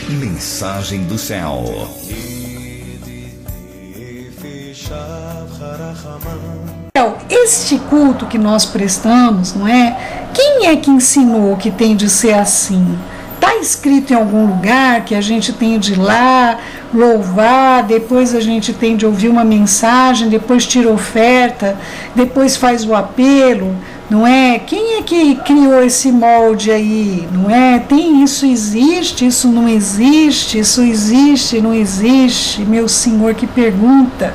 Mensagem do Céu. Este culto que nós prestamos, não é? Quem é que ensinou que tem de ser assim? Está escrito em algum lugar que a gente tem de ir lá louvar, depois a gente tem de ouvir uma mensagem, depois tira oferta, depois faz o apelo, não é? Quem é que criou esse molde aí, não é? Tem isso, existe, isso não existe, isso existe, não existe, meu Senhor, que pergunta.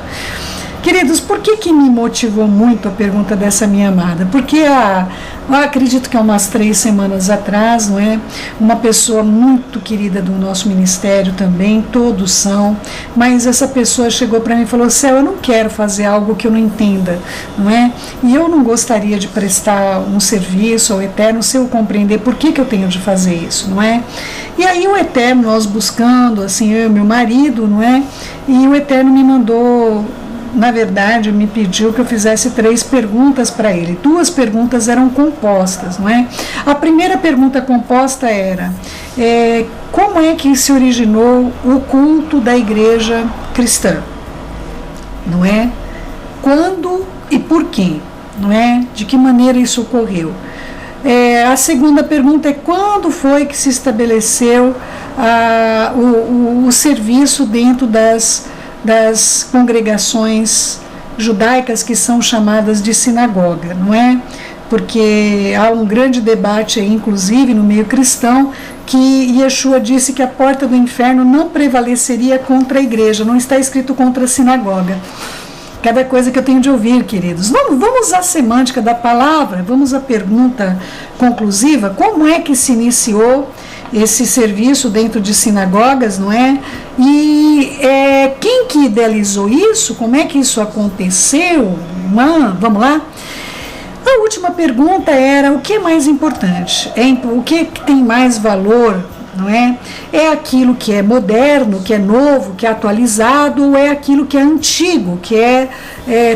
Queridos, por que me motivou muito a pergunta dessa minha amada? Porque eu acredito que há umas 3 semanas atrás, não é? Uma pessoa muito querida do nosso ministério também, todos são, mas essa pessoa chegou para mim e falou: Céu, eu não quero fazer algo que eu não entenda, não é? E eu não gostaria de prestar um serviço ao Eterno se eu compreender por que eu tenho de fazer isso, não é? E aí o Eterno, nós buscando, assim, eu e meu marido, não é? E o Eterno me mandou... Na verdade, me pediu que eu fizesse 3 perguntas para ele. 2 perguntas eram compostas, não é? A primeira pergunta composta era: como é que se originou o culto da igreja cristã? Não é? Quando e por quê? Não é? De que maneira isso ocorreu? A segunda pergunta é: quando foi que se estabeleceu o serviço dentro das congregações judaicas que são chamadas de sinagoga, não é? Porque há um grande debate aí, inclusive no meio cristão, que Yeshua disse que a porta do inferno não prevaleceria contra a igreja, não está escrito contra a sinagoga. Cada coisa que eu tenho de ouvir, queridos. Vamos à semântica da palavra, vamos à pergunta conclusiva: como é que se iniciou esse serviço dentro de sinagogas, não é? E quem que idealizou isso? Como é que isso aconteceu? Vamos lá? A última pergunta era: o que é mais importante? O que tem mais valor? Não é? É aquilo que é moderno, que é novo, que é atualizado, ou é aquilo que é antigo, que é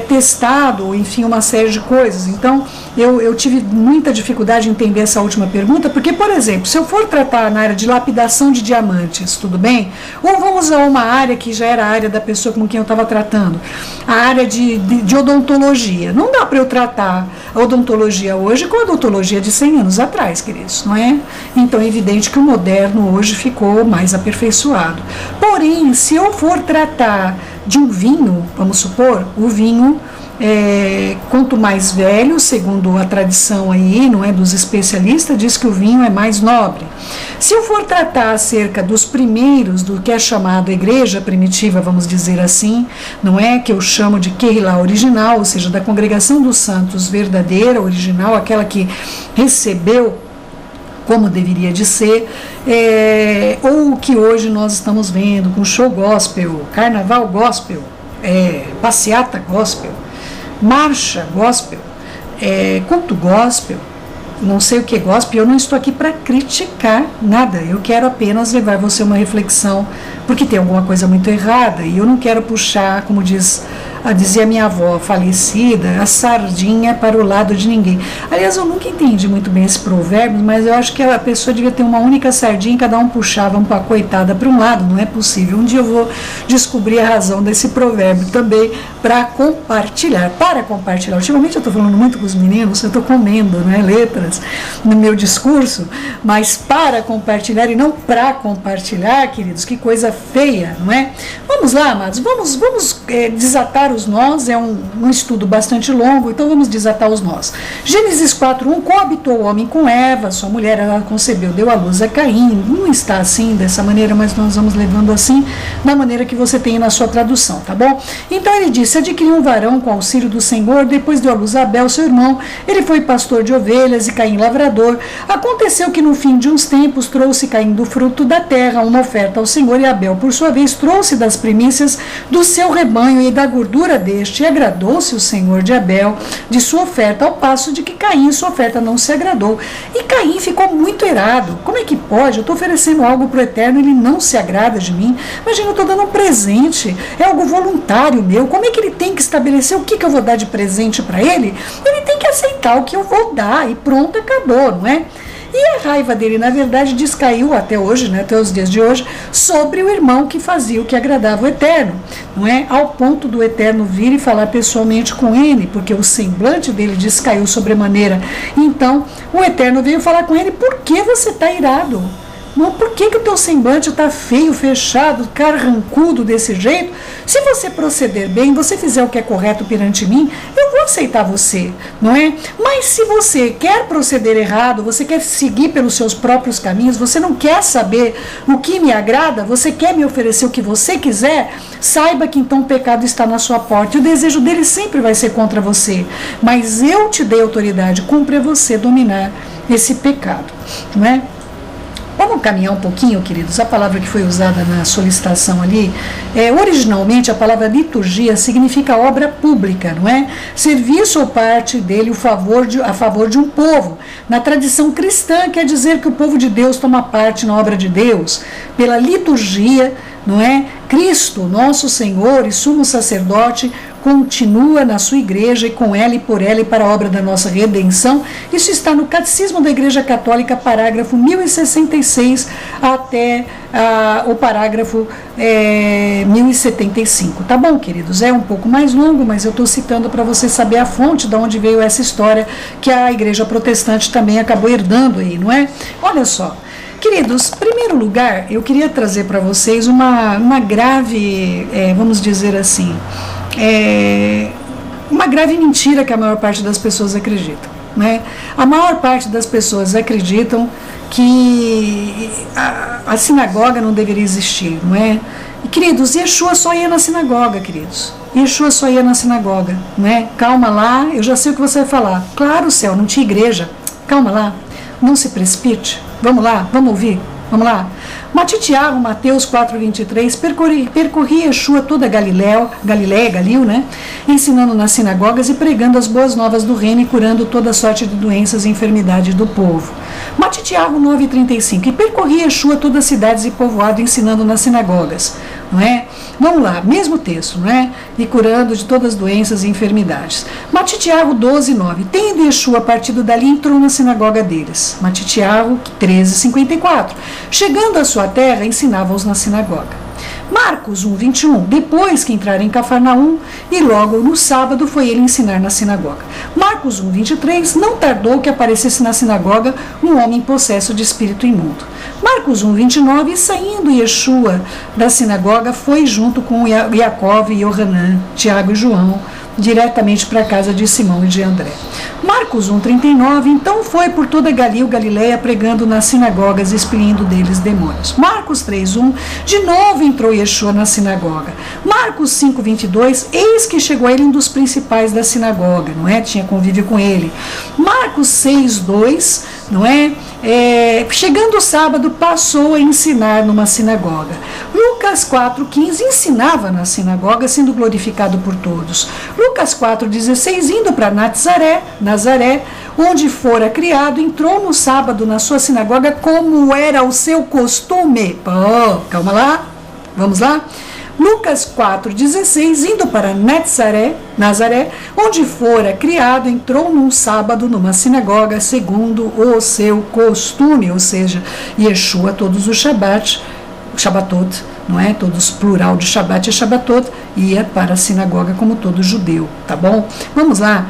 testado, enfim, uma série de coisas. Então, eu tive muita dificuldade em entender essa última pergunta, porque, por exemplo, se eu for tratar na área de lapidação de diamantes, tudo bem? Ou vamos a uma área que já era a área da pessoa com quem eu estava tratando, a área de odontologia. Não dá para eu tratar a odontologia hoje com a odontologia de 100 anos atrás, queridos, não é? Então, é evidente que o moderno hoje ficou mais aperfeiçoado. Porém, se eu for tratar de um vinho, vamos supor, o vinho, quanto mais velho, segundo a tradição aí, não é, dos especialistas, diz que o vinho é mais nobre. Se eu for tratar acerca dos primeiros, do que é chamado igreja primitiva, vamos dizer assim, não é, que eu chamo de Keilah original, ou seja, da congregação dos santos verdadeira, original, aquela que recebeu como deveria de ser, ou o que hoje nós estamos vendo com show gospel, carnaval gospel, passeata gospel, marcha gospel, culto gospel, não sei o que é gospel. Eu não estou aqui para criticar nada, eu quero apenas levar você a uma reflexão, porque tem alguma coisa muito errada, e eu não quero puxar, como dizia minha avó falecida, a sardinha para o lado de ninguém. Aliás, eu nunca entendi muito bem esse provérbio, mas eu acho que a pessoa devia ter uma única sardinha e cada um puxava uma coitada para um lado. Não é possível. Um dia eu vou descobrir a razão desse provérbio também para compartilhar. Ultimamente eu estou falando muito com os meninos, eu estou comendo, né, letras no meu discurso, mas para compartilhar e não para compartilhar, queridos, que coisa feia, não é? Vamos lá, amados, vamos desatar os nós. É um estudo bastante longo, então vamos desatar os nós. Gênesis 4:1, coabitou o homem com Eva, sua mulher, ela concebeu, deu à luz a Caim. Não está assim, dessa maneira, mas nós vamos levando assim, da maneira que você tem na sua tradução, tá bom? Então ele disse: adquiriu um varão com auxílio do Senhor, depois deu à luz a Abel, seu irmão. Ele foi pastor de ovelhas e Caim lavrador. Aconteceu que no fim de uns tempos trouxe Caim do fruto da terra uma oferta ao Senhor, e Abel, por sua vez, trouxe das primícias do seu rebanho e da gordura deste. E agradou-se o Senhor de Abel de sua oferta, ao passo de que Caim sua oferta não se agradou. E Caim ficou muito irado. Como é que pode? Eu estou oferecendo algo para o Eterno, ele não se agrada de mim. Imagina, eu estou dando um presente, é algo voluntário meu. Como é que ele tem que estabelecer o que eu vou dar de presente para ele? Ele tem que aceitar o que eu vou dar e pronto, acabou, não é? E a raiva dele, na verdade, descaiu até hoje, né, até os dias de hoje, sobre o irmão que fazia o que agradava o Eterno, não é? Ao ponto do Eterno vir e falar pessoalmente com ele, porque o semblante dele descaiu sobremaneira. Então, o Eterno veio falar com ele: por que você está irado? Não, por que o teu semblante está feio, fechado, carrancudo desse jeito? Se você proceder bem, você fizer o que é correto perante mim, eu vou aceitar você, não é? Mas se você quer proceder errado, você quer seguir pelos seus próprios caminhos, você não quer saber o que me agrada, você quer me oferecer o que você quiser, saiba que então o pecado está na sua porta. E o desejo dele sempre vai ser contra você. Mas eu te dei autoridade, cumpre a você dominar esse pecado, não é? Vamos caminhar um pouquinho, queridos. A palavra que foi usada na solicitação ali, originalmente a palavra liturgia significa obra pública, não é? Serviço ou parte dele a favor de um povo. Na tradição cristã quer dizer que o povo de Deus toma parte na obra de Deus. Pela liturgia, não é? Cristo, nosso Senhor e sumo sacerdote, continua na sua igreja e com ela e por ela e para a obra da nossa redenção. Isso está no Catecismo da Igreja Católica, parágrafo 1066 até o parágrafo 1075. Tá bom, queridos? É um pouco mais longo, mas eu estou citando para você saber a fonte de onde veio essa história que a Igreja Protestante também acabou herdando aí, não é? Olha só. Queridos, em primeiro lugar, eu queria trazer para vocês uma grave, vamos dizer assim, uma grave mentira que a maior parte das pessoas acreditam, né? A maior parte das pessoas acreditam que a sinagoga não deveria existir, não é? E, queridos, Yeshua só ia na sinagoga, queridos. Yeshua só ia na sinagoga, não é? Calma lá, eu já sei o que você vai falar. Claro, céu, não tinha igreja. Calma lá, não se precipite. Vamos lá, vamos ouvir, vamos lá. Matitiago, Mateus 4,23, percorria Yeshua toda a Galiléia, Galil, né? Ensinando nas sinagogas e pregando as boas novas do reino e curando toda sorte de doenças e enfermidades do povo. Matitiago 9,35, e percorria Yeshua todas as cidades e povoados ensinando nas sinagogas, não é? Vamos lá, mesmo texto, não é? E curando de todas as doenças e enfermidades. Matitiago 12,9, tendo Yeshua partido dali, entrou na sinagoga deles. Matitiago 13,54, chegando à sua terra, ensinava-os na sinagoga. Marcos 1,21, depois que entraram em Cafarnaum, e logo no sábado foi ele ensinar na sinagoga. Marcos 1,23, não tardou que aparecesse na sinagoga um homem possesso de espírito imundo. Marcos 1,29, saindo Yeshua da sinagoga, foi junto com Jacó e Yohanan, Tiago e João, diretamente para a casa de Simão e de André. Marcos 1,39, então foi por toda Galiléia pregando nas sinagogas e expelindo deles demônios. Marcos 3,1, de novo entrou Yeshua na sinagoga. Marcos 5,22, eis que chegou a ele um dos principais da sinagoga, não é? Tinha convívio com ele. Marcos 6,2, não é? Chegando o sábado, passou a ensinar numa sinagoga. Lucas 4,15, ensinava na sinagoga, sendo glorificado por todos. Lucas 4,16, indo para Nazaré, onde fora criado, entrou no sábado na sua sinagoga, como era o seu costume. Calma lá, vamos lá. Lucas 4,16, indo para Nazaré, onde fora criado, entrou num sábado numa sinagoga, segundo o seu costume, ou seja, Yeshua, todos os Shabatot, não é? Todos plural de Shabat e Shabatot, ia para a sinagoga como todo judeu, tá bom? Vamos lá.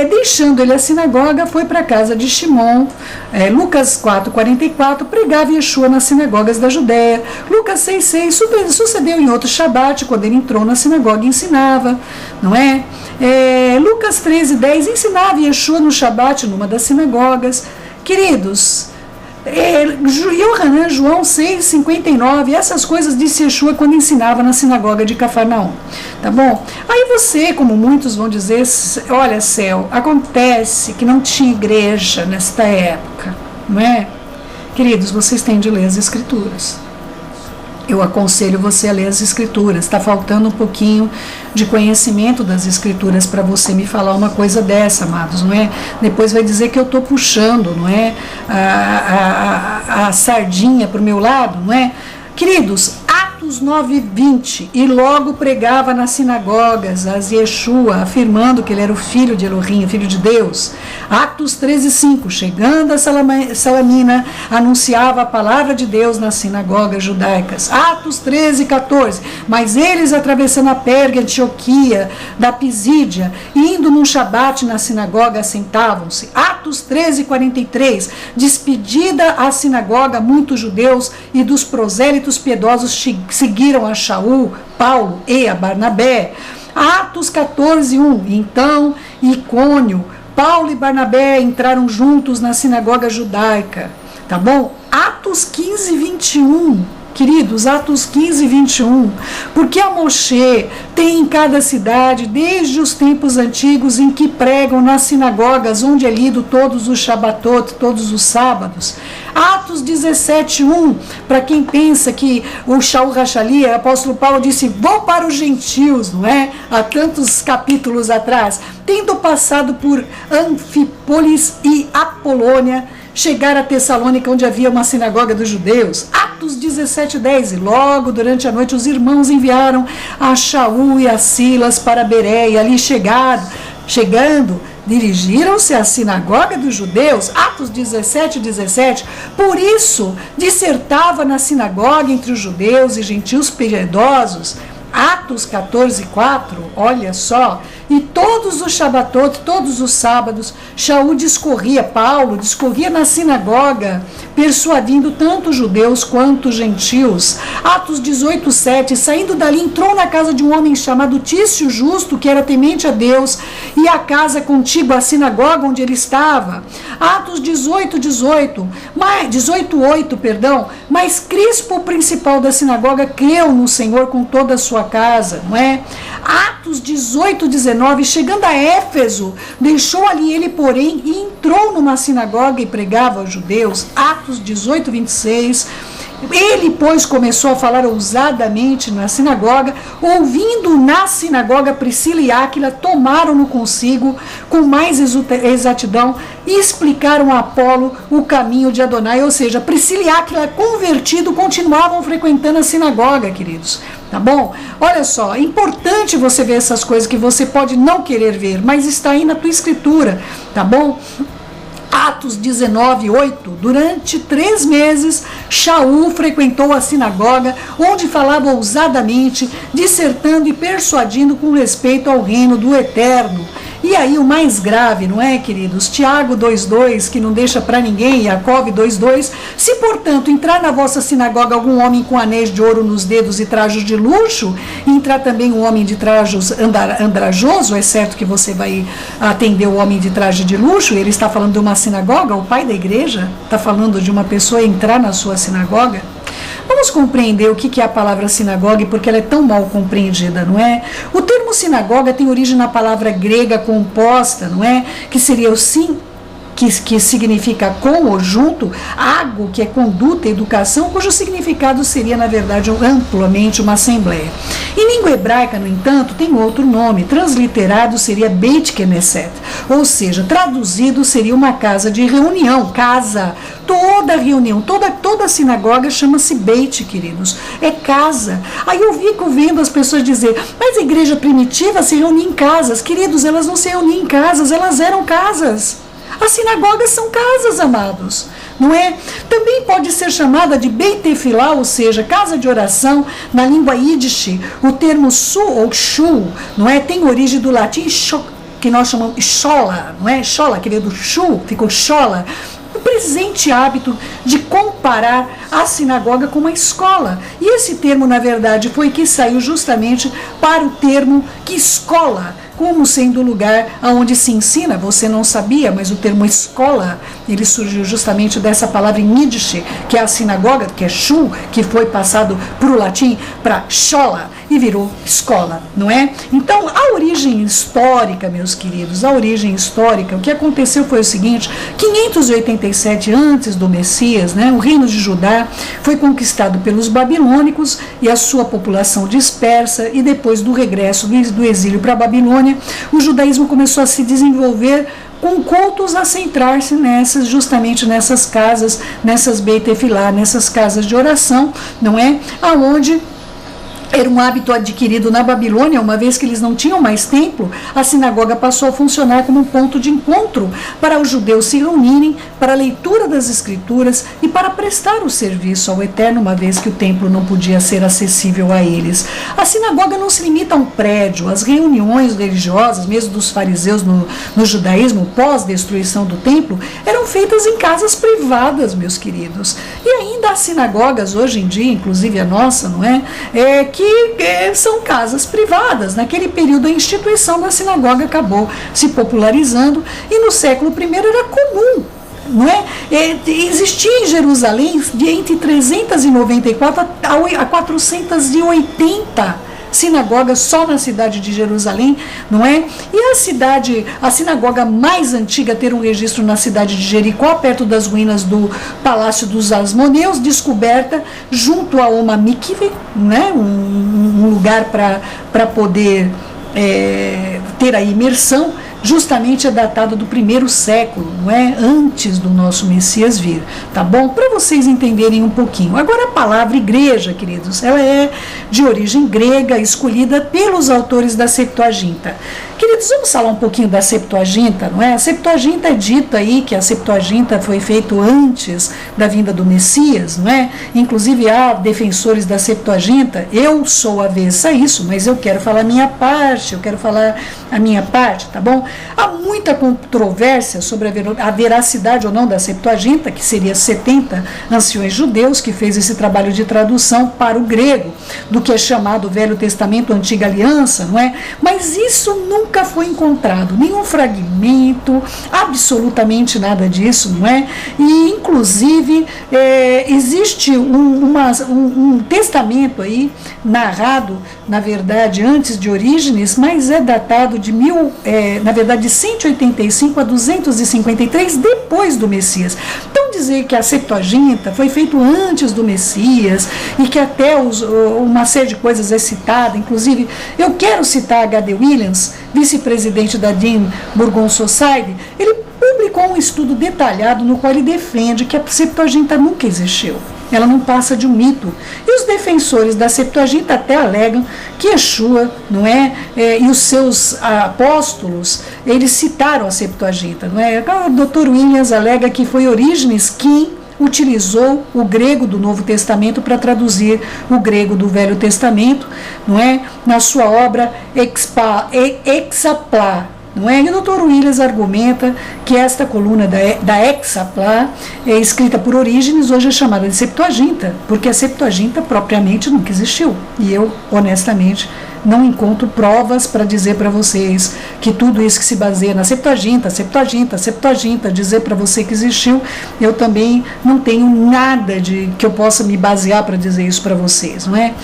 Deixando ele a sinagoga, foi para a casa de Shimon. Lucas 4,44, pregava Yeshua nas sinagogas da Judéia. Lucas 6,6, sucedeu em outro Shabat, quando ele entrou na sinagoga e ensinava, não é? Lucas 13,10, ensinava Yeshua no Shabat, numa das sinagogas. Queridos, Yohanan, João 6,59, essas coisas disse Yeshua quando ensinava na sinagoga de Cafarnaum, tá bom? Aí você, como muitos vão dizer, olha, céu, acontece que não tinha igreja nesta época, não é? Queridos, vocês têm de ler as escrituras. Eu aconselho você a ler as escrituras. Está faltando um pouquinho de conhecimento das escrituras para você me falar uma coisa dessa, amados, não é? Depois vai dizer que eu estou puxando, não é? A sardinha para o meu lado, não é? Queridos, a Atos 9:20, e logo pregava nas sinagogas as Yeshua, afirmando que ele era o filho de Elohim, filho de Deus. Atos 13:5, chegando a Salamina, anunciava a palavra de Deus nas sinagogas judaicas. Atos 13:14, mas eles atravessando a Pérgia, Antioquia, da Pisídia, indo num Shabat na sinagoga, sentavam-se. Atos 13:43, despedida a sinagoga, muitos judeus e dos prosélitos piedosos seguiram a Shaul, Paulo e a Barnabé. Atos 14:1, então Icônio, Paulo e Barnabé entraram juntos na sinagoga judaica, tá bom? Atos 15:21, queridos, Atos 15:21, porque a Moshe tem em cada cidade, desde os tempos antigos, em que pregam nas sinagogas, onde é lido todos os Shabatot, todos os sábados. Atos 17:1, para quem pensa que o Shaul Rachali, o apóstolo Paulo disse, vou para os gentios, não é? Há tantos capítulos atrás, tendo passado por Anfípolis e Apolônia, chegar a Tessalônica, onde havia uma sinagoga dos judeus. Atos 17:10, e logo durante a noite os irmãos enviaram a Shaul e a Silas para Beré, e ali chegando, dirigiram-se à sinagoga dos judeus. Atos 17:17, por isso dissertava na sinagoga entre os judeus e gentios piedosos. Atos 14:4, olha só, e todos os Shabatot, todos os sábados, Paulo discorria na sinagoga, persuadindo tanto judeus quanto gentios. Atos 18:7, saindo dali, entrou na casa de um homem chamado Tício Justo, que era temente a Deus, e a casa contígua à sinagoga onde ele estava. Atos 18:8, mas Crispo, o principal da sinagoga, creu no Senhor com toda a sua casa, não é? Atos 18:19, chegando a Éfeso, deixou ali ele, porém, e entrou numa sinagoga e pregava aos judeus. Atos 18:26, ele, pois, começou a falar ousadamente na sinagoga, ouvindo na sinagoga Priscila e Áquila, tomaram-no consigo com mais exatidão e explicaram a Apolo o caminho de Adonai, ou seja, Priscila e Áquila, convertido, continuavam frequentando a sinagoga, queridos, tá bom? Olha só, é importante você ver essas coisas que você pode não querer ver, mas está aí na tua escritura, tá bom? Atos 19:8, durante 3 meses, Shaul frequentou a sinagoga, onde falava ousadamente, dissertando e persuadindo com respeito ao reino do Eterno. E aí o mais grave, não é, queridos? Tiago 2:2, que não deixa para ninguém, Jacó 2:2, se portanto entrar na vossa sinagoga algum homem com anéis de ouro nos dedos e trajos de luxo, e entrar também um homem de trajos andrajoso, é certo que você vai atender o homem de traje de luxo, ele está falando de uma sinagoga, o pai da igreja está falando de uma pessoa entrar na sua sinagoga. Vamos compreender o que é a palavra sinagoga e porque ela é tão mal compreendida, não é? O termo sinagoga tem origem na palavra grega composta, não é? Que seria o sim, que significa com ou junto, ago, que é conduta, educação, cujo significado seria, na verdade, amplamente uma assembleia. Em língua hebraica, no entanto, tem outro nome, transliterado seria Beit Knesset, ou seja, traduzido seria uma casa de reunião, casa. Toda reunião, toda sinagoga chama-se Beit, queridos, é casa. Aí eu fico vendo as pessoas dizer, mas a igreja primitiva se reunia em casas. Queridos, elas não se reuniam em casas, elas eram casas. As sinagogas são casas, amados, não é? Também pode ser chamada de Beit Tefilá, ou seja, casa de oração, na língua Yiddish. O termo su ou shu, não é? Tem origem do latim que nós chamamos shola, não é? Shola, que veio do shu, ficou shola. O presente hábito de comparar a sinagoga com uma escola. E esse termo, na verdade, foi que saiu justamente para o termo que escola, como sendo o lugar onde se ensina. Você não sabia, mas o termo escola, ele surgiu justamente dessa palavra em Yiddish, que é a sinagoga, que é shu, que foi passado para o latim para shola e virou escola, não é? Então, a origem histórica, meus queridos, a origem histórica, o que aconteceu foi o seguinte: 587 antes do Messias, né, o reino de Judá foi conquistado pelos babilônicos e a sua população dispersa, e depois do regresso do exílio para a Babilônia, o judaísmo começou a se desenvolver com cultos a centrar-se justamente nessas casas, nessas Beit Tefilá, nessas casas de oração, não é? Aonde Era um hábito adquirido na Babilônia, uma vez que eles não tinham mais templo, a sinagoga passou a funcionar como um ponto de encontro para os judeus se reunirem para a leitura das escrituras e para prestar o serviço ao Eterno, uma vez que o templo não podia ser acessível a eles. A sinagoga não se limita a um prédio, as reuniões religiosas, mesmo dos fariseus no judaísmo, pós-destruição do templo, eram feitas em casas privadas, meus queridos. E ainda as sinagogas, hoje em dia, inclusive a nossa, não é? São casas privadas. Naquele período a instituição da sinagoga acabou se popularizando e no século I era comum, não é? Existia em Jerusalém de entre 394 a 480 sinagogas só na cidade de Jerusalém, não é? E a sinagoga mais antiga a ter um registro na cidade de Jericó, perto das ruínas do Palácio dos Asmoneus, descoberta junto a uma mikve, né? Um lugar para poder ter a imersão, justamente é datada do 1º século, não é? Antes do nosso Messias vir, tá bom? Para vocês entenderem um pouquinho. Agora a palavra igreja, queridos, ela é de origem grega, escolhida pelos autores da Septuaginta. Queridos, vamos falar um pouquinho da Septuaginta, não é? A Septuaginta é dito aí que a Septuaginta foi feita antes da vinda do Messias, não é? Inclusive há defensores da Septuaginta. Eu sou avessa a isso, mas eu quero falar a minha parte, tá bom? Há muita controvérsia sobre a veracidade ou não da Septuaginta, que seria 70 anciões judeus que fez esse trabalho de tradução para o grego, do que é chamado Velho Testamento, Antiga Aliança, não é? Mas isso nunca foi encontrado, nenhum fragmento, absolutamente nada disso, não é? E, inclusive, existe um testamento aí, narrado, na verdade, antes de Orígenes, mas é datado de 185 a 253 depois do Messias. Então, dizer que a Septuaginta foi feito antes do Messias e que até uma série de coisas é citada, inclusive, eu quero citar H.D. Williams, vice-presidente da Dean Burgon Society. Ele publicou um estudo detalhado no qual ele defende que a Septuaginta nunca existiu. Ela não passa de um mito. E os defensores da Septuaginta até alegam que Yeshua, não é? E os seus apóstolos, eles citaram a Septuaginta, não é? O Dr. Williams alega que foi Orígenes quem utilizou o grego do Novo Testamento para traduzir o grego do Velho Testamento, não é? Na sua obra Hexapla. Não é? E o Dr. Williams argumenta que esta coluna da Hexapla, escrita por Orígenes, hoje é chamada de Septuaginta, porque a Septuaginta propriamente nunca existiu. E eu, honestamente, não encontro provas para dizer para vocês que tudo isso que se baseia na Septuaginta, dizer para você que existiu, eu também não tenho nada que eu possa me basear para dizer isso para vocês, não é?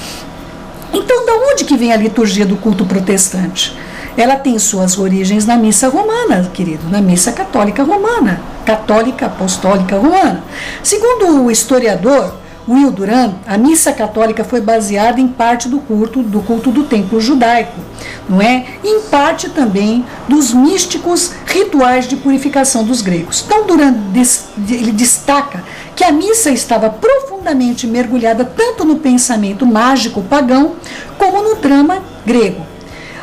Então, da onde que vem a liturgia do culto protestante? Ela tem suas origens na missa romana, querido, na missa católica romana, católica apostólica romana. Segundo o historiador Will Durant, a missa católica foi baseada em parte do culto do templo judaico, não é? E em parte também dos místicos rituais de purificação dos gregos. Então, Durant ele destaca que a missa estava profundamente mergulhada tanto no pensamento mágico pagão como no drama grego.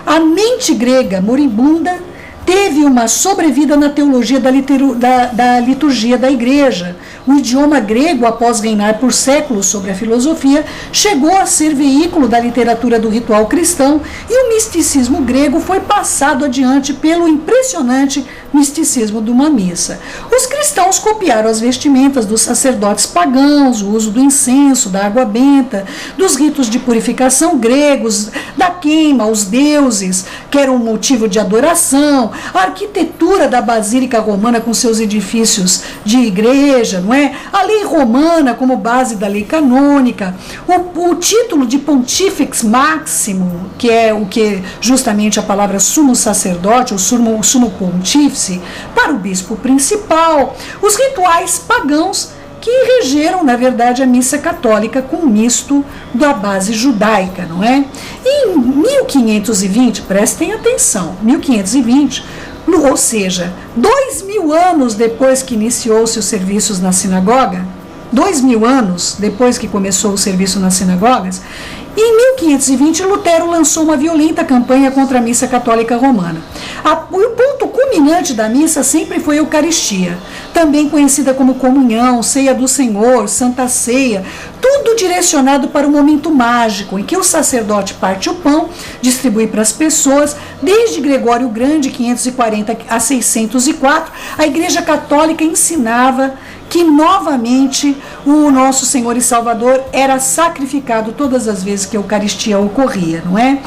A mente grega moribunda teve uma sobrevida na teologia da liturgia da igreja. O idioma grego, após reinar por séculos sobre a filosofia, chegou a ser veículo da literatura do ritual cristão e o misticismo grego foi passado adiante pelo impressionante misticismo de uma missa. Os cristãos copiaram as vestimentas dos sacerdotes pagãos, o uso do incenso, da água benta, dos ritos de purificação gregos, da queima aos deuses, que era um motivo de adoração, a arquitetura da Basílica Romana com seus edifícios de igreja, não é? A lei romana como base da lei canônica, o título de Pontifex Máximo, que é o que justamente a palavra sumo sacerdote, ou sumo pontífice, para o bispo principal, os rituais pagãos que regeram, na verdade, a missa católica com um misto da base judaica, não é? Em 1520, prestem atenção, 1520, ou seja, 2000 anos depois que iniciou-se os serviços na sinagoga, 2000 anos depois que começou o serviço nas sinagogas, E em 1520, Lutero lançou uma violenta campanha contra a missa católica romana. O ponto culminante da missa sempre foi a Eucaristia, também conhecida como comunhão, ceia do Senhor, Santa Ceia, tudo direcionado para o momento mágico em que o sacerdote parte o pão, distribui para as pessoas. Desde Gregório o Grande, 540 a 604, a Igreja Católica ensinava que novamente o nosso Senhor e Salvador era sacrificado todas as vezes que a Eucaristia ocorria, não é?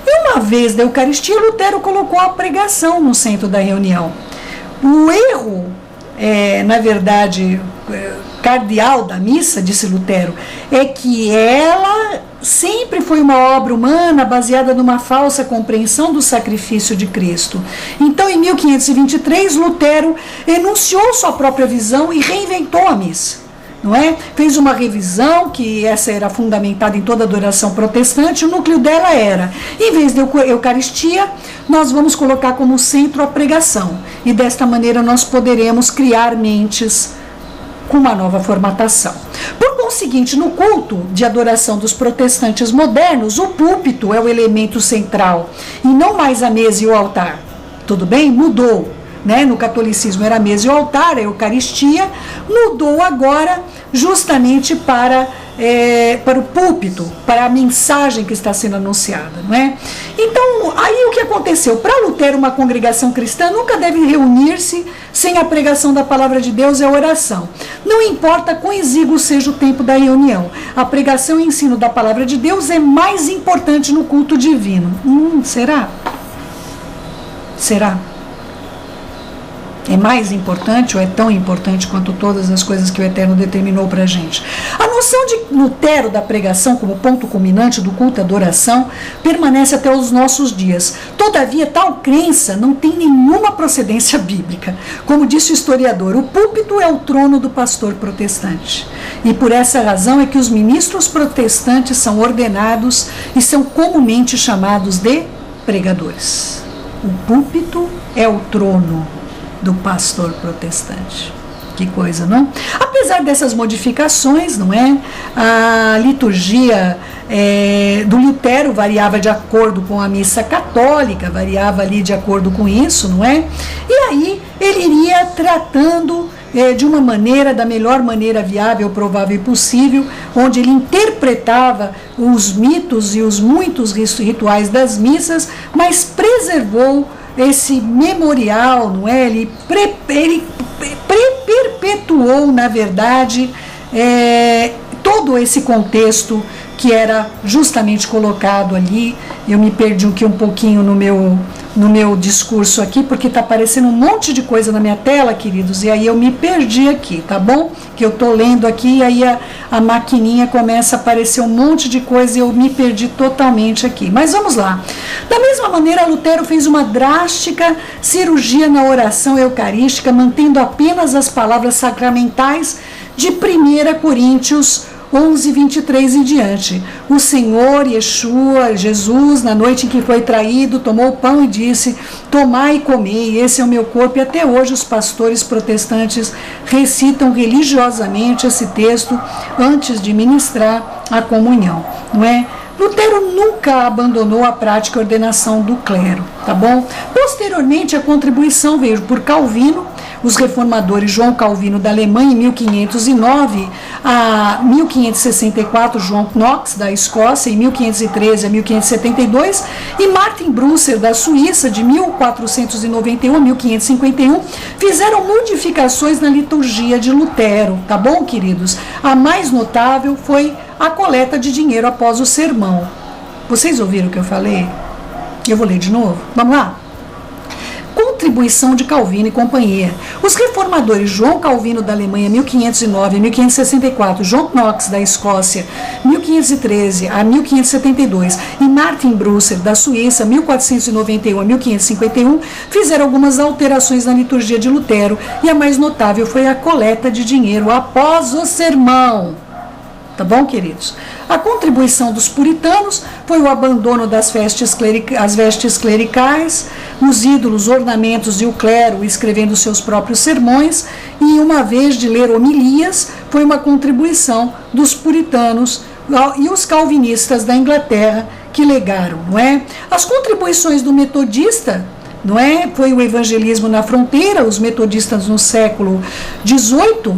E uma vez da Eucaristia, Lutero colocou a pregação no centro da reunião. O erro, na verdade, cardeal da missa, disse Lutero, é que ela sempre foi uma obra humana baseada numa falsa compreensão do sacrifício de Cristo. Então, em 1523, Lutero enunciou sua própria visão e reinventou a missa, não é? Fez uma revisão, que essa era fundamentada em toda a adoração protestante. O núcleo dela era, em vez de Eucaristia, nós vamos colocar como centro a pregação, e desta maneira nós poderemos criar mentes com uma nova formatação. Por conseguinte, no culto de adoração dos protestantes modernos, o púlpito é o elemento central e não mais a mesa e o altar. Tudo bem? Mudou, né? No catolicismo era a mesa e o altar, a Eucaristia, mudou agora justamente para o púlpito, para a mensagem que está sendo anunciada, não é? Então, aí o que aconteceu? Para Lutero, uma congregação cristã nunca deve reunir-se sem a pregação da palavra de Deus e a oração. Não importa quão exíguo seja o tempo da reunião, a pregação e o ensino da palavra de Deus é mais importante no culto divino. Será? Será? É mais importante ou é tão importante quanto todas as coisas que o Eterno determinou para a gente? A noção de Lutero da pregação como ponto culminante do culto à adoração permanece até os nossos dias. Todavia, tal crença não tem nenhuma procedência bíblica. Como disse o historiador, o púlpito é o trono do pastor protestante. E por essa razão é que os ministros protestantes são ordenados e são comumente chamados de pregadores. O púlpito é o trono do pastor protestante. Que coisa, não? Apesar dessas modificações, não é? A liturgia do Lutero variava de acordo com a missa católica, variava ali de acordo com isso, não é? E aí ele iria tratando de uma maneira, da melhor maneira viável, provável e possível, onde ele interpretava os mitos e os muitos rituais das missas, mas preservou esse memorial, não é? Ele perpetuou, na verdade, todo esse contexto que era justamente colocado ali. Eu me perdi aqui um pouquinho no meu discurso aqui, porque está aparecendo um monte de coisa na minha tela, queridos, e aí eu me perdi aqui, tá bom? Que eu estou lendo aqui, e aí a maquininha começa a aparecer um monte de coisa e eu me perdi totalmente aqui. Mas vamos lá. Da mesma maneira, Lutero fez uma drástica cirurgia na oração eucarística, mantendo apenas as palavras sacramentais de 1 Coríntios 11, 23 em diante. O Senhor, Yeshua, Jesus, na noite em que foi traído, tomou o pão e disse: tomai e comei, esse é o meu corpo. E até hoje os pastores protestantes recitam religiosamente esse texto antes de ministrar a comunhão, não é? Lutero nunca abandonou a prática e ordenação do clero, tá bom? Posteriormente, a contribuição veio por Calvino, os reformadores João Calvino da Alemanha em 1509 a 1564, João Knox da Escócia em 1513 a 1572 e Martin Brusser da Suíça de 1491 a 1551 fizeram modificações na liturgia de Lutero, tá bom, queridos? A mais notável foi a coleta de dinheiro após o sermão. Vocês ouviram o que eu falei? Eu vou ler de novo. Vamos lá? Contribuição de Calvino e companhia. Os reformadores João Calvino da Alemanha, 1509 a 1564, John Knox da Escócia, 1513 a 1572 e Martin Brusser da Suíça, 1491 a 1551, fizeram algumas alterações na liturgia de Lutero e a mais notável foi a coleta de dinheiro após o sermão. Tá bom, queridos? A contribuição dos puritanos foi o abandono das vestes clericais, os ídolos, ornamentos e o clero escrevendo seus próprios sermões, e uma vez de ler homilias, foi uma contribuição dos puritanos e os calvinistas da Inglaterra que legaram, não é? As contribuições do metodista, não é? Foi o evangelismo na fronteira. Os metodistas no século XVIII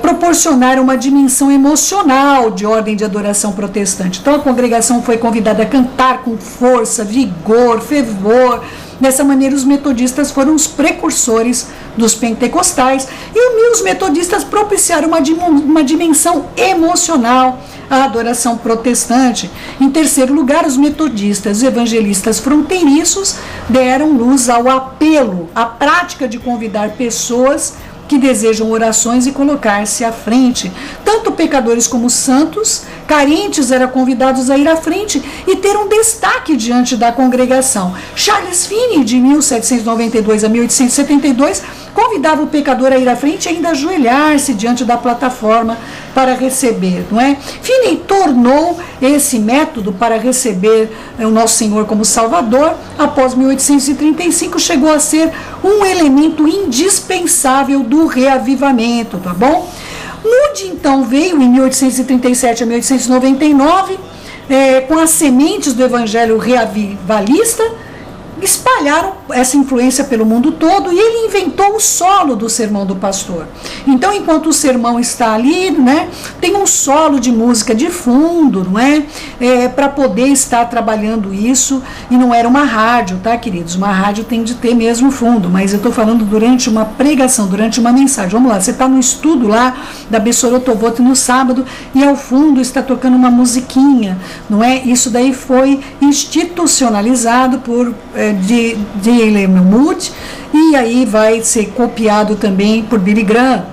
proporcionaram uma dimensão emocional de ordem de adoração protestante. Então a congregação foi convidada a cantar com força, vigor, fervor. Dessa maneira, os metodistas foram os precursores dos pentecostais, e os metodistas propiciaram uma dimensão emocional à adoração protestante. Em terceiro lugar, os metodistas, os evangelistas fronteiriços, deram luz ao apelo, à prática de convidar pessoas que desejam orações e colocar-se à frente. Tanto pecadores como santos, carentes, eram convidados a ir à frente e ter um destaque diante da congregação. Charles Finney, de 1792 a 1872, convidava o pecador a ir à frente e ainda ajoelhar-se diante da plataforma para receber, não é? Finney tornou esse método para receber o nosso Senhor como Salvador, após 1835, chegou a ser um elemento indispensável do reavivamento, tá bom? Moody, então, veio em 1837 a 1899, com as sementes do evangelho reavivalista, espalharam essa influência pelo mundo todo, e ele inventou o solo do sermão do pastor. Então, enquanto o sermão está ali, né, tem um solo de música de fundo, não é? Para poder estar trabalhando isso, e não era uma rádio, tá, queridos? Uma rádio tem de ter mesmo fundo, mas eu estou falando durante uma pregação, durante uma mensagem. Vamos lá, você está no estudo lá da Bessorotovote no sábado, e ao fundo está tocando uma musiquinha, não é? Isso daí foi institucionalizado por D.L. Moody, e aí vai ser copiado também por Billy Graham,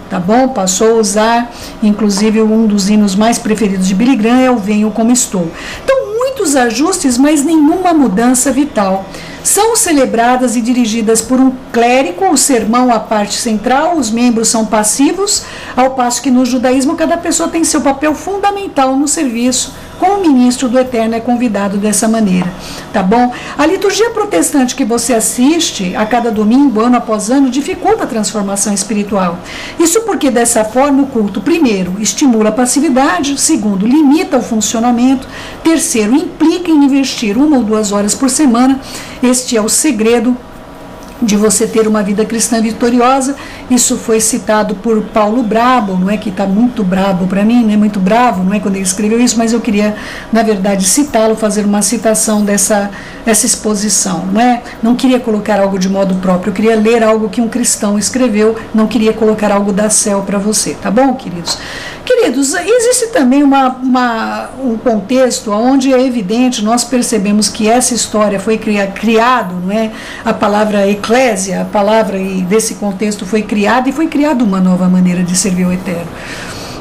tá bom? Passou a usar, inclusive um dos hinos mais preferidos de Billy Graham é o Venho Como Estou. Então, muitos ajustes, mas nenhuma mudança vital. São celebradas e dirigidas por um clérigo, o sermão a parte central, os membros são passivos, ao passo que no judaísmo cada pessoa tem seu papel fundamental no serviço, como o ministro do Eterno é convidado dessa maneira, tá bom? A liturgia protestante que você assiste a cada domingo, ano após ano, dificulta a transformação espiritual. Isso porque dessa forma o culto, primeiro, estimula a passividade, segundo, limita o funcionamento, terceiro, implica em investir 1 ou 2 horas por semana. Este é o segredo de você ter uma vida cristã vitoriosa. Isso foi citado por Paulo Brabo, não é, que está muito brabo para mim, né, muito bravo, não é, quando ele escreveu isso, mas eu queria, na verdade, citá-lo, fazer uma citação dessa exposição, não é? Não queria colocar algo de modo próprio, eu queria ler algo que um cristão escreveu, não queria colocar algo da céu para você, tá bom, queridos? Queridos, existe também um contexto onde é evidente, nós percebemos que essa história foi criado, não é? A palavra eclésia, a palavra desse contexto foi criada, e foi criada uma nova maneira de servir o Eterno.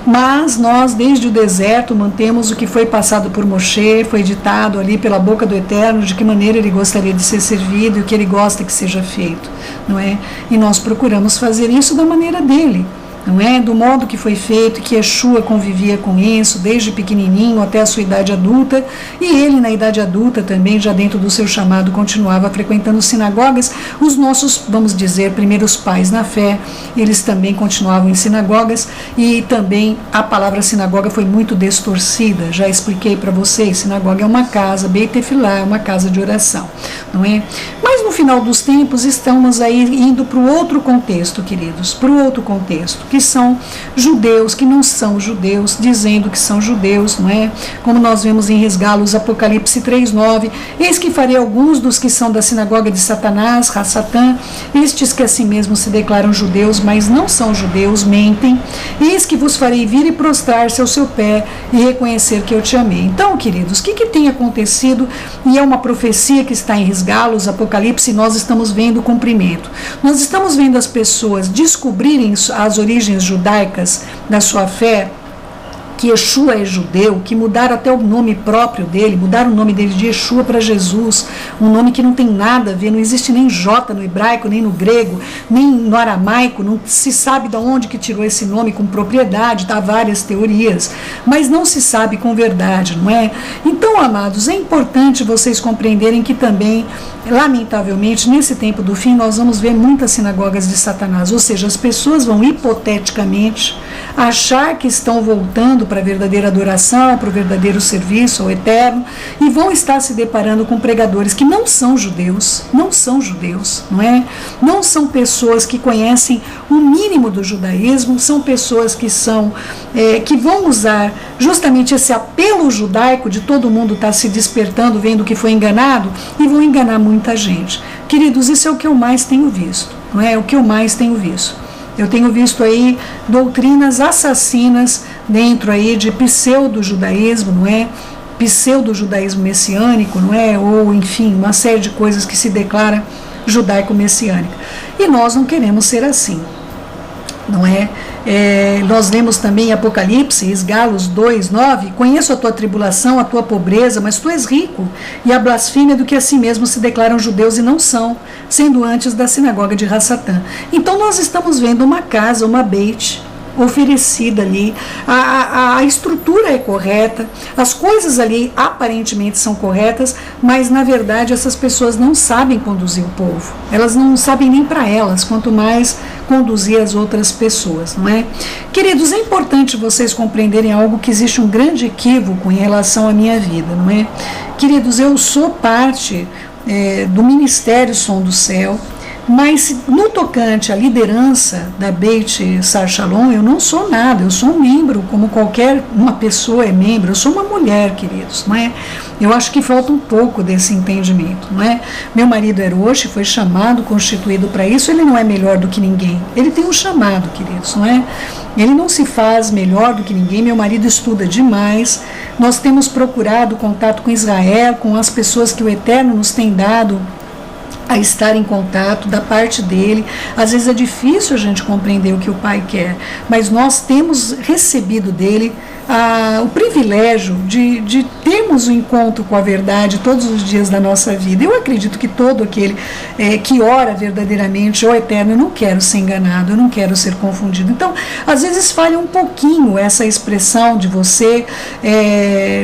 Mas nós, desde o deserto, mantemos o que foi passado por Moshe, foi ditado ali pela boca do Eterno, de que maneira ele gostaria de ser servido e o que ele gosta que seja feito, não é? E nós procuramos fazer isso da maneira dele, não é? Do modo que foi feito, que Yeshua convivia com isso desde pequenininho até a sua idade adulta, e ele na idade adulta também, já dentro do seu chamado, continuava frequentando sinagogas. Os nossos, vamos dizer, primeiros pais na fé, eles também continuavam em sinagogas, e também a palavra sinagoga foi muito distorcida, já expliquei para vocês, sinagoga é uma casa, Beit Tefilá é uma casa de oração, não é? Mas no final dos tempos estamos aí indo para o outro contexto, queridos, para o outro contexto, que são judeus, que não são judeus, dizendo que são judeus, não é? Como nós vemos em Resgalos, Apocalipse 3:9, eis que farei alguns dos que são da sinagoga de Satanás, Satã, estes que a si mesmos se declaram judeus, mas não são judeus, mentem, eis que vos farei vir e prostrar-se ao seu pé e reconhecer que eu te amei. Então, queridos, o que tem acontecido? E é uma profecia que está em Resgalos, Apocalipse, e nós estamos vendo o cumprimento. Nós estamos vendo as pessoas descobrirem as origens judaicas da sua fé, que Yeshua é judeu, que mudaram até o nome próprio dele, mudaram o nome dele de Yeshua para Jesus, um nome que não tem nada a ver, não existe nem J no hebraico, nem no grego, nem no aramaico, não se sabe de onde que tirou esse nome com propriedade, há várias teorias, mas não se sabe com verdade, não é? Então, amados, é importante vocês compreenderem que também, lamentavelmente, nesse tempo do fim, nós vamos ver muitas sinagogas de Satanás, ou seja, as pessoas vão hipoteticamente achar que estão voltando para a verdadeira adoração, para o verdadeiro serviço ao Eterno, e vão estar se deparando com pregadores que não são judeus, não é? Não são pessoas que conhecem o mínimo do judaísmo, são pessoas que vão usar justamente esse apelo judaico de todo mundo estar se despertando, vendo que foi enganado, e vão enganar muita gente. Queridos, isso é o que eu mais tenho visto, não é? O que eu mais tenho visto. Eu tenho visto aí doutrinas assassinas dentro aí de pseudo-judaísmo, não é? Pseudo-judaísmo messiânico, não é? Ou, enfim, uma série de coisas que se declara judaico-messiânica. E nós não queremos ser assim, não é? Nós lemos também Apocalipse, Esgalos 2:9, conheço a tua tribulação, a tua pobreza, mas tu és rico, e a blasfêmia do que a si mesmos se declaram judeus e não são, sendo antes da sinagoga de Rassatã. Então nós estamos vendo uma casa, uma beit oferecida ali, a estrutura é correta, as coisas ali aparentemente são corretas, mas na verdade essas pessoas não sabem conduzir o povo, elas não sabem nem para elas, quanto mais conduzir as outras pessoas, não é? Queridos, é importante vocês compreenderem algo, que existe um grande equívoco em relação à minha vida, não é? Queridos, eu sou parte do Ministério Som do Céu, mas no tocante à liderança da Beit Sar Shalom, eu não sou nada, eu sou um membro, como qualquer uma pessoa é membro, eu sou uma mulher, queridos, não é? Eu acho que falta um pouco desse entendimento, não é? Meu marido Eroshi foi chamado, constituído para isso, ele não é melhor do que ninguém, ele tem um chamado, queridos, não é? Ele não se faz melhor do que ninguém, meu marido estuda demais, nós temos procurado contato com Israel, com as pessoas que o Eterno nos tem dado a estar em contato da parte dele. Às vezes é difícil a gente compreender o que o Pai quer, mas nós temos recebido dele o privilégio de termos um encontro com a verdade todos os dias da nossa vida. Eu acredito que todo aquele que ora verdadeiramente, ó Eterno, eu não quero ser enganado, eu não quero ser confundido. Então, às vezes falha um pouquinho essa expressão de você,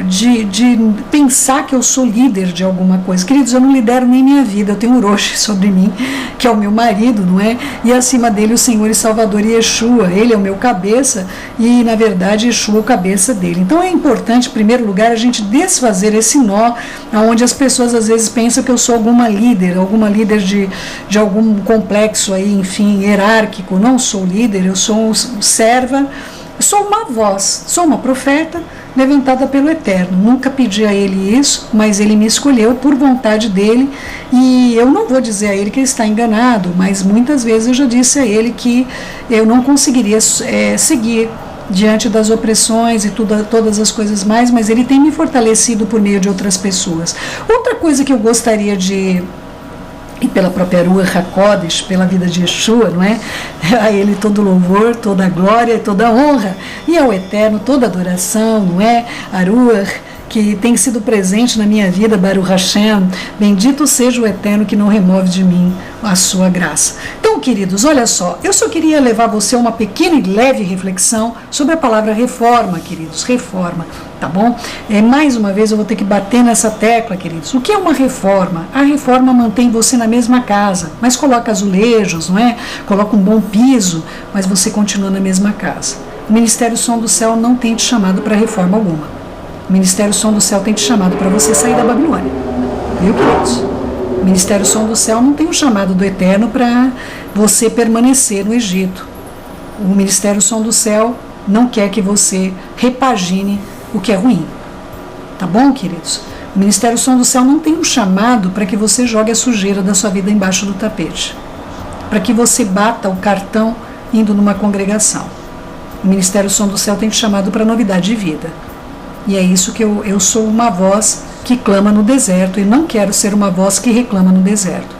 de pensar que eu sou líder de alguma coisa. Queridos, eu não lidero nem minha vida, eu tenho um Roshi sobre mim, que é o meu marido, não é? E acima dele o Senhor e Salvador Yeshua, ele é o meu cabeça, e na verdade Yeshua é o cabeça dele. Então é importante, em primeiro lugar, a gente desfazer esse nó, onde as pessoas às vezes pensam que eu sou alguma líder de algum complexo aí, enfim, hierárquico. Não sou líder, eu sou serva, sou uma voz, sou uma profeta levantada pelo Eterno. Nunca pedi a ele isso, mas ele me escolheu por vontade dele, e eu não vou dizer a ele que ele está enganado, mas muitas vezes eu já disse a ele que eu não conseguiria seguir diante das opressões e todas as coisas mais, mas ele tem me fortalecido por meio de outras pessoas. Outra coisa que eu gostaria de, e pela própria Ruach HaKodesh, pela vida de Yeshua, não é? A ele todo louvor, toda glória e toda honra, e ao Eterno toda adoração, não é? A Ruach, que tem sido presente na minha vida, Baruch Hashem, bendito seja o Eterno que não remove de mim a sua graça. Então, queridos, olha só, eu só queria levar você a uma pequena e leve reflexão sobre a palavra reforma, queridos, reforma, tá bom? Mais uma vez eu vou ter que bater nessa tecla, queridos. O que é uma reforma? A reforma mantém você na mesma casa, mas coloca azulejos, não é? Coloca um bom piso, mas você continua na mesma casa. O Ministério Som do Céu não tem te chamado para reforma alguma. O Ministério Som do Céu tem te chamado para você sair da Babilônia. Viu, queridos? O Ministério Som do Céu não tem um chamado do Eterno para você permanecer no Egito. O Ministério Som do Céu não quer que você repagine o que é ruim. Tá bom, queridos? O Ministério Som do Céu não tem um chamado para que você jogue a sujeira da sua vida embaixo do tapete, para que você bata o cartão indo numa congregação. O Ministério Som do Céu tem te chamado para novidade de vida. E é isso que eu sou uma voz que clama no deserto, e não quero ser uma voz que reclama no deserto.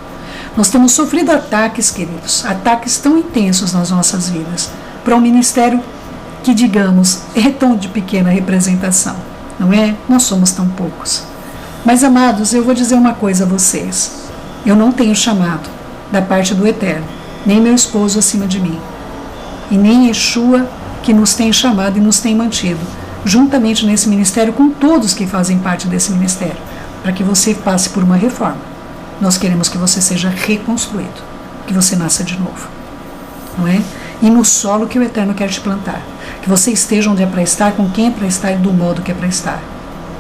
Nós temos sofrido ataques, queridos, ataques tão intensos nas nossas vidas, para um ministério que, digamos, é tão de pequena representação, não é? Nós somos tão poucos. Mas, amados, eu vou dizer uma coisa a vocês. Eu não tenho chamado da parte do Eterno, nem meu esposo acima de mim, e nem Yeshua, que nos tem chamado e nos tem mantido juntamente nesse ministério, com todos que fazem parte desse ministério, para que você passe por uma reforma. Nós queremos que você seja reconstruído, que você nasça de novo, não é? e no solo que o Eterno quer te plantar. Que você esteja onde é para estar, com quem é para estar e do modo que é para estar.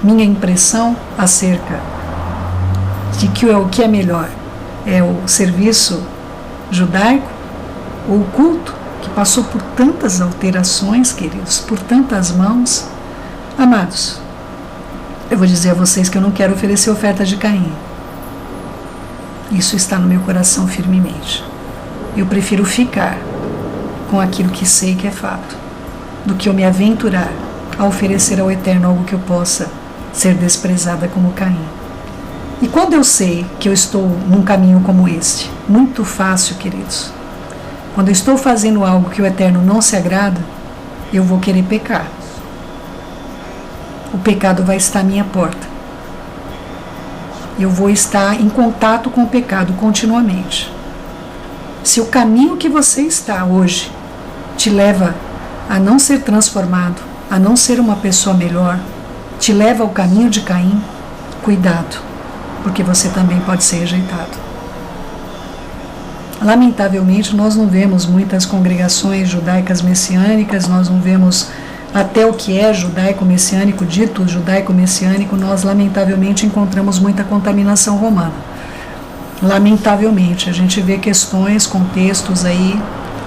Minha impressão acerca de que o que é melhor é o serviço judaico ou o culto, que passou por tantas alterações, queridos, por tantas mãos. Amados, eu vou dizer a vocês que eu não quero oferecer oferta de Caim. Isso está no meu coração firmemente. Eu prefiro ficar com aquilo que sei que é fato, do que eu me aventurar a oferecer ao Eterno algo que eu possa ser desprezada como Caim. E quando eu sei que eu estou num caminho como este, muito fácil, queridos, quando eu estou fazendo algo que o Eterno não se agrada, eu vou querer pecar. O pecado vai estar à minha porta. Eu vou estar em contato com o pecado continuamente. Se o caminho que você está hoje te leva a não ser transformado, a não ser uma pessoa melhor, te leva ao caminho de Caim, cuidado, porque você também pode ser rejeitado. Lamentavelmente, nós não vemos muitas congregações judaicas messiânicas, nós não vemos até o que é judaico-messiânico, dito judaico-messiânico, nós lamentavelmente encontramos muita contaminação romana. Lamentavelmente, a gente vê questões, contextos aí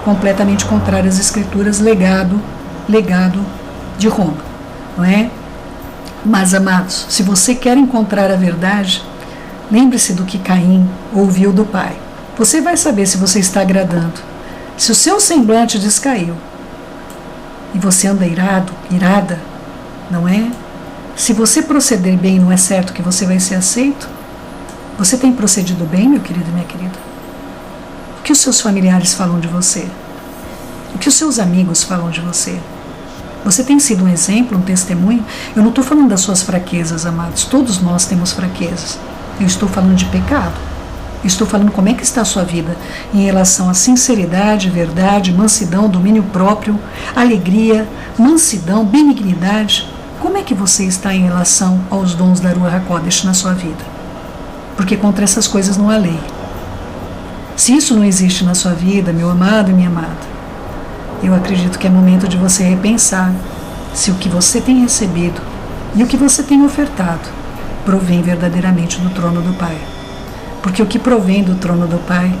completamente contrários às escrituras, legado de Roma, não é? Mas, amados, se você quer encontrar a verdade, lembre-se do que Caim ouviu do pai. Você vai saber se você está agradando. Se o seu semblante descaiu e você anda irada, não é? Se você proceder bem, não é certo que você vai ser aceito? Você tem procedido bem, meu querido e minha querida? O que os seus familiares falam de você? O que os seus amigos falam de você? Você tem sido um exemplo, um testemunho? Eu não estou falando das suas fraquezas, amados. Todos nós temos fraquezas. Eu estou falando de pecado. Eu estou falando como é que está a sua vida em relação à sinceridade, verdade, mansidão, domínio próprio, alegria, mansidão, benignidade. Como é que você está em relação aos dons da Ruach HaKodesh na sua vida? Porque contra essas coisas não há lei. Se isso não existe na sua vida, meu amado e minha amada, eu acredito que é momento de você repensar se o que você tem recebido e o que você tem ofertado provém verdadeiramente do trono do Pai. Porque o que provém do trono do Pai,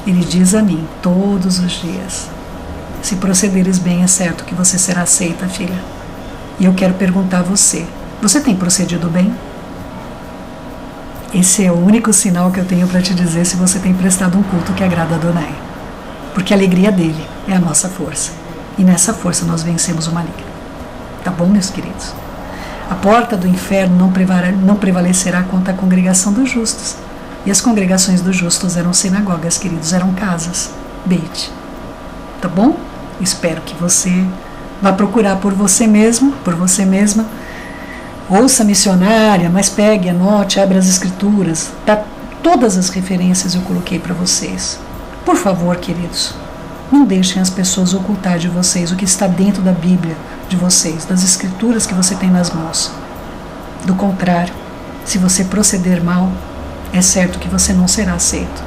Ele diz a mim todos os dias: se procederes bem, é certo que você será aceita, filha. E eu quero perguntar a você: você tem procedido bem? Esse é o único sinal que eu tenho para te dizer se você tem prestado um culto que agrada a Adonai. Porque a alegria dele é a nossa força. E nessa força nós vencemos o maligno. Tá bom, meus queridos? A porta do inferno não prevalecerá contra a congregação dos justos. E as congregações dos justos eram sinagogas, queridos, eram casas. Beit. Tá bom? Espero que você vá procurar por você mesmo, por você mesma. Ouça a missionária, mas pegue, anote, abra as escrituras. Tá? Todas as referências eu coloquei para vocês. Por favor, queridos, não deixem as pessoas ocultar de vocês o que está dentro da Bíblia de vocês, das escrituras que você tem nas mãos. Do contrário, se você proceder mal, é certo que você não será aceito.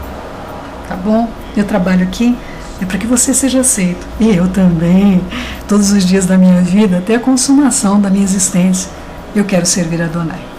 Tá bom? Eu trabalho aqui é para que você seja aceito. E eu também, todos os dias da minha vida, até a consumação da minha existência, eu quero servir a Adonai.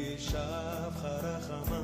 ישב חרחמה